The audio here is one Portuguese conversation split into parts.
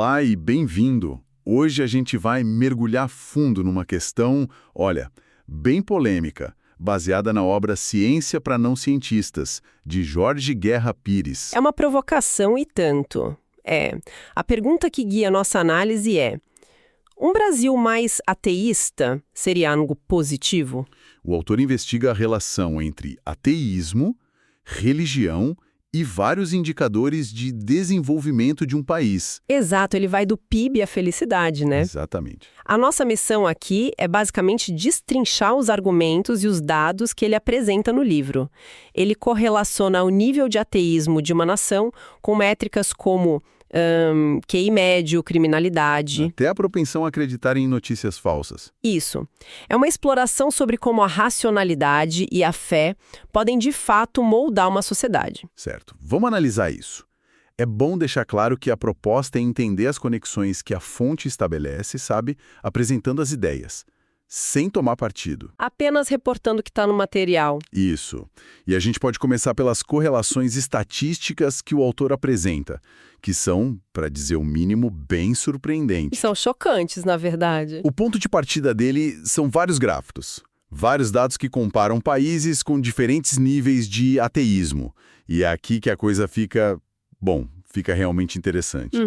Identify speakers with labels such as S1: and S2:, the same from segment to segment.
S1: Olá e bem-vindo! Hoje a gente vai mergulhar fundo numa questão, olha, bem polêmica, baseada na obra Ciência para Não Cientistas, de Jorge Guerra Pires.
S2: É uma provocação e tanto. A pergunta que guia a nossa análise é: um Brasil mais ateísta seria algo positivo?
S1: O autor investiga a relação entre ateísmo, religião e vários indicadores de desenvolvimento de um país.
S2: Exato, ele vai do PIB à felicidade, né?
S1: Exatamente.
S2: A nossa missão aqui é basicamente destrinchar os argumentos e os dados que ele apresenta no livro. Ele correlaciona o nível de ateísmo de uma nação com métricas como QI médio, criminalidade.
S1: Até a propensão a acreditar em notícias falsas.
S2: Isso. É uma exploração sobre como a racionalidade e a fé podem de fato moldar uma sociedade.
S1: Certo. Vamos analisar isso. É bom deixar claro que a proposta é entender as conexões que a fonte estabelece, sabe? Apresentando as ideias, sem tomar partido.
S2: Apenas reportando o que está no material.
S1: Isso. E a gente pode começar pelas correlações estatísticas que o autor apresenta, que são, para dizer o mínimo, bem
S2: E
S1: surpreendentes.
S2: são chocantes, na verdade.
S1: O ponto de partida dele são vários gráficos. Vários dados que comparam países com diferentes níveis de ateísmo. E é aqui que a coisa fica realmente interessante.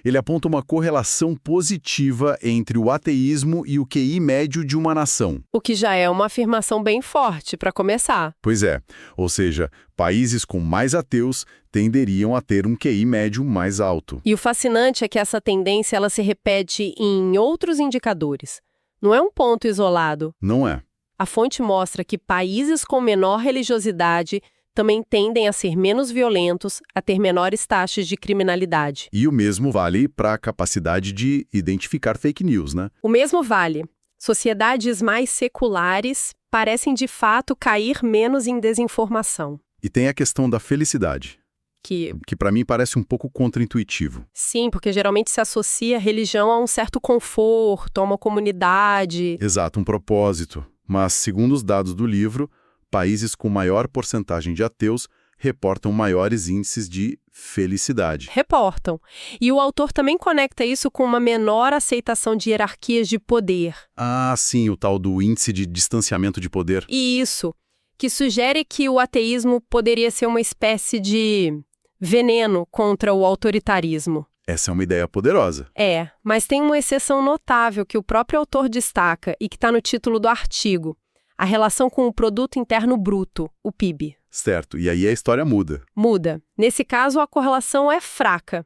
S1: Ele aponta uma correlação positiva entre o ateísmo e o QI médio de uma nação.
S2: O que já é uma afirmação bem forte, para começar.
S1: Pois é, ou seja, países com mais ateus tenderiam a ter um QI médio mais alto.
S2: E o fascinante é que essa tendência ela se repete em outros indicadores. Não é um ponto isolado.
S1: Não é?
S2: A fonte mostra que países com menor religiosidade também tendem a ser menos violentos, a ter menores taxas de criminalidade.
S1: E o mesmo vale para a capacidade de identificar fake news, né?
S2: O mesmo vale. Sociedades mais seculares parecem de fato cair menos em desinformação.
S1: E tem a questão da felicidade,
S2: Que,
S1: que para mim parece um pouco contraintuitivo.
S2: sim, porque geralmente se associa a religião a um certo conforto, a uma comunidade.
S1: Exato, um propósito. Mas, segundo os dados do livro, países com maior porcentagem de ateus reportam maiores índices de felicidade.
S2: Reportam. E o autor também conecta isso com uma menor aceitação de hierarquias de poder.
S1: Ah, sim, o tal do índice de distanciamento de poder.
S2: E isso, que sugere que o ateísmo poderia ser uma espécie de veneno contra o autoritarismo.
S1: Essa é uma ideia poderosa.
S2: É, mas tem uma exceção notável que o próprio autor destaca e que está no título do artigo: a relação com o Produto Interno Bruto, o PIB.
S1: Certo, e aí a história muda.
S2: Muda. Nesse caso, a correlação é fraca,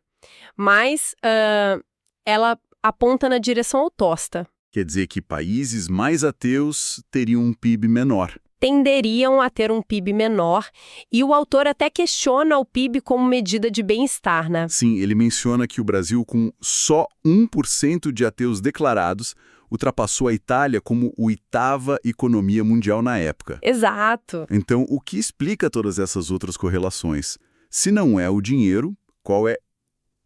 S2: mas ela aponta na direção oposta.
S1: Quer dizer que países mais ateus teriam um PIB menor.
S2: Tenderiam a ter um PIB menor, e o autor até questiona o PIB como medida de bem-estar, né?
S1: Sim, ele menciona que o Brasil, com só 1% de ateus declarados, ultrapassou a Itália como a oitava economia mundial na época.
S2: Exato.
S1: Então, o que explica todas essas outras correlações? Se não é o dinheiro, qual é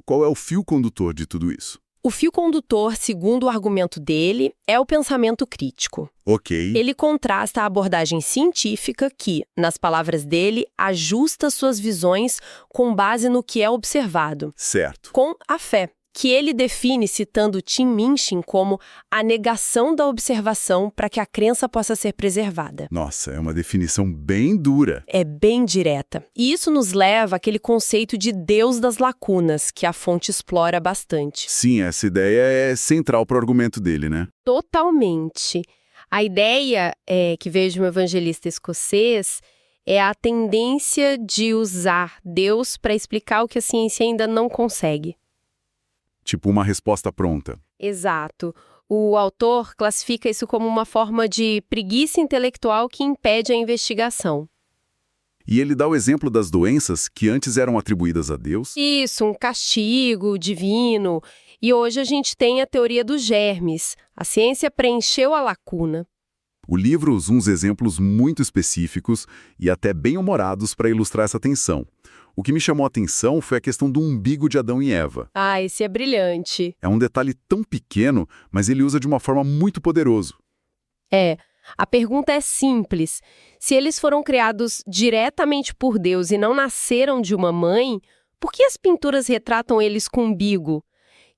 S1: o fio condutor de tudo isso?
S2: O fio condutor, segundo o argumento dele, é o pensamento crítico.
S1: Ok.
S2: Ele contrasta a abordagem científica que, nas palavras dele, ajusta suas visões com base no que é observado,
S1: Certo.
S2: com a fé, que ele define citando Tim Minchin como a negação da observação para que a crença possa ser preservada.
S1: Nossa, é uma definição bem dura.
S2: É bem direta. E isso nos leva àquele conceito de Deus das lacunas, que a fonte explora bastante.
S1: Sim, essa ideia é central para o argumento dele, né?
S2: Totalmente. A ideia que veio de um evangelista escocês é a tendência de usar Deus para explicar o que a ciência ainda não consegue.
S1: Tipo uma resposta pronta.
S2: Exato. O autor classifica isso como uma forma de preguiça intelectual que impede a investigação.
S1: E ele dá o exemplo das doenças que antes eram atribuídas a Deus.
S2: Isso, um castigo divino. E hoje a gente tem a teoria dos germes. A ciência preencheu a lacuna.
S1: O livro usa uns exemplos muito específicos e até bem humorados para ilustrar essa tensão. O que me chamou a atenção foi a questão do umbigo de Adão e Eva.
S2: Ah, esse é brilhante.
S1: É um detalhe tão pequeno, mas ele usa de uma forma muito poderosa.
S2: A pergunta é simples. Se eles foram criados diretamente por Deus e não nasceram de uma mãe, por que as pinturas retratam eles com umbigo?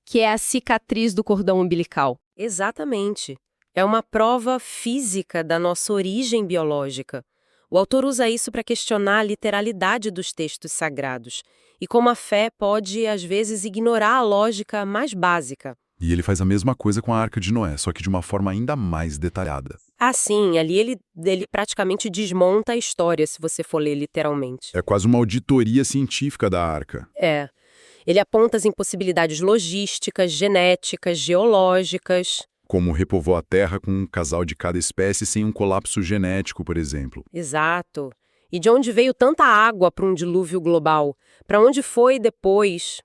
S2: que é a cicatriz do cordão umbilical. Exatamente. É uma prova física da nossa origem biológica. O autor usa isso para questionar a literalidade dos textos sagrados e como a fé pode, às vezes, ignorar a lógica mais básica.
S1: E ele faz a mesma coisa com a Arca de Noé, só que de uma forma ainda mais detalhada.
S2: Sim, ali ele praticamente desmonta a história, se você for ler literalmente.
S1: É quase uma auditoria científica da Arca.
S2: É. Ele aponta as impossibilidades logísticas, genéticas, geológicas.
S1: Como repovoar a Terra com um casal de cada espécie sem um colapso genético, por exemplo.
S2: Exato. E de onde veio tanta água para um dilúvio global? Para onde foi depois?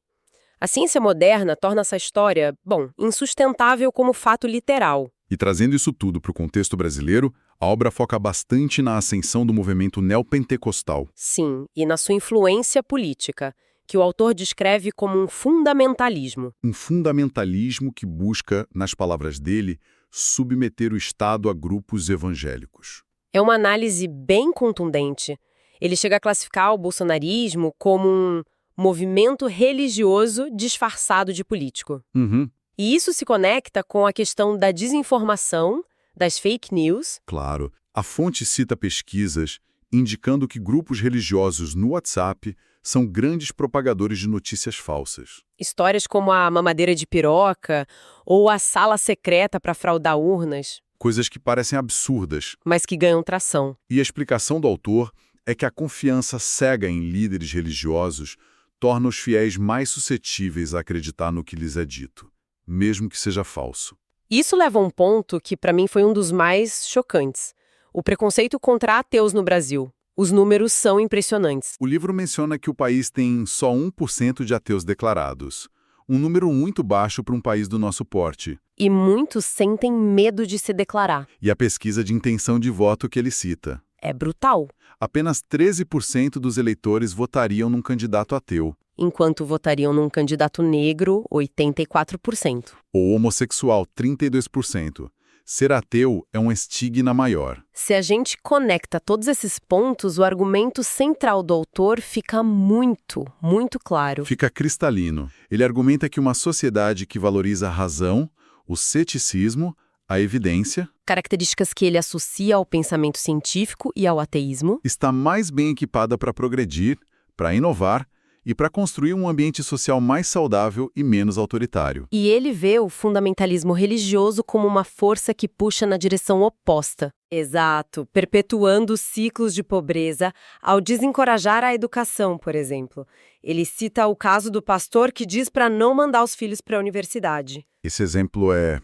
S2: A ciência moderna torna essa história, insustentável como fato literal.
S1: E trazendo isso tudo para o contexto brasileiro, a obra foca bastante na ascensão do movimento neopentecostal.
S2: Sim, e na sua influência política, que o autor descreve como um fundamentalismo.
S1: Um fundamentalismo que busca, nas palavras dele, submeter o Estado a grupos evangélicos.
S2: É uma análise bem contundente. Ele chega a classificar o bolsonarismo como um movimento religioso disfarçado de político.
S1: Uhum.
S2: E isso se conecta com a questão da desinformação, das fake news.
S1: Claro. A fonte cita pesquisas indicando que grupos religiosos no WhatsApp são grandes propagadores de notícias falsas.
S2: Histórias como a mamadeira de piroca ou a sala secreta para fraudar urnas.
S1: Coisas que parecem absurdas.
S2: Mas que ganham tração.
S1: E a explicação do autor é que a confiança cega em líderes religiosos torna os fiéis mais suscetíveis a acreditar no que lhes é dito, mesmo que seja falso.
S2: Isso leva a um ponto que, para mim, foi um dos mais chocantes. O preconceito contra ateus no Brasil. Os números são impressionantes.
S1: O livro menciona que o país tem só 1% de ateus declarados. Um número muito baixo para um país do nosso porte.
S2: E muitos sentem medo de se declarar.
S1: E a pesquisa de intenção de voto que ele cita.
S2: É brutal.
S1: Apenas 13% dos eleitores votariam num candidato ateu.
S2: Enquanto votariam num candidato negro, 84%.
S1: Ou homossexual, 32%. Ser ateu é um estigma maior.
S2: Se a gente conecta todos esses pontos, o argumento central do autor fica muito, muito claro.
S1: Fica cristalino. Ele argumenta que uma sociedade que valoriza a razão, o ceticismo, a evidência,
S2: características que ele associa ao pensamento científico e ao ateísmo,
S1: está mais bem equipada para progredir, para inovar e para construir um ambiente social mais saudável e menos autoritário.
S2: E ele vê o fundamentalismo religioso como uma força que puxa na direção oposta. Exato, perpetuando ciclos de pobreza ao desencorajar a educação, por exemplo. Ele cita o caso do pastor que diz para não mandar os filhos para a universidade.
S1: Esse exemplo é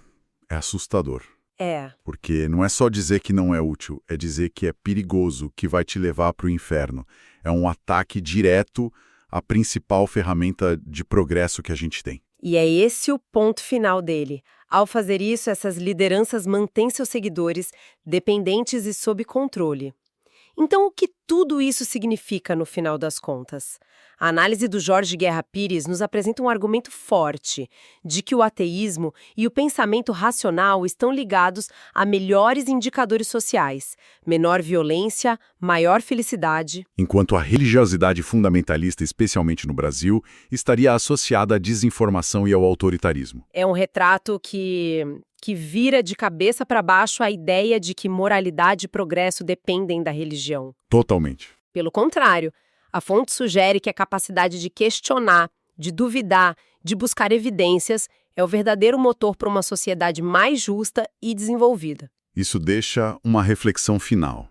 S1: assustador.
S2: É.
S1: Porque não é só dizer que não é útil, é dizer que é perigoso, que vai te levar para o inferno. É um ataque direto à principal ferramenta de progresso que a gente tem.
S2: E é esse o ponto final dele. Ao fazer isso, essas lideranças mantêm seus seguidores dependentes e sob controle. Então, o que tudo isso significa no final das contas? A análise do Jorge Guerra Pires nos apresenta um argumento forte de que o ateísmo e o pensamento racional estão ligados a melhores indicadores sociais, menor violência, maior felicidade.
S1: Enquanto a religiosidade fundamentalista, especialmente no Brasil, estaria associada à desinformação e ao autoritarismo.
S2: É um retrato que vira de cabeça para baixo a ideia de que moralidade e progresso dependem da religião.
S1: Totalmente.
S2: Pelo contrário, a fonte sugere que a capacidade de questionar, de duvidar, de buscar evidências é o verdadeiro motor para uma sociedade mais justa e desenvolvida.
S1: Isso deixa uma reflexão final.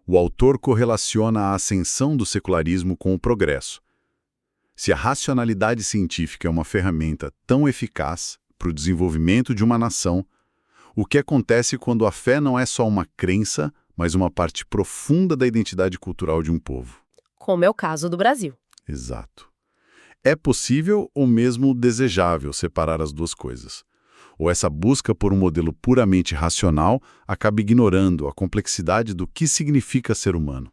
S1: O autor correlaciona a ascensão do secularismo com o progresso. Se a racionalidade científica é uma ferramenta tão eficaz para o desenvolvimento de uma nação, o que acontece quando a fé não é só uma crença, mas uma parte profunda da identidade cultural de um povo?
S2: Como é o caso do Brasil.
S1: Exato. É possível ou mesmo desejável separar as duas coisas? Ou essa busca por um modelo puramente racional acaba ignorando a complexidade do que significa ser humano?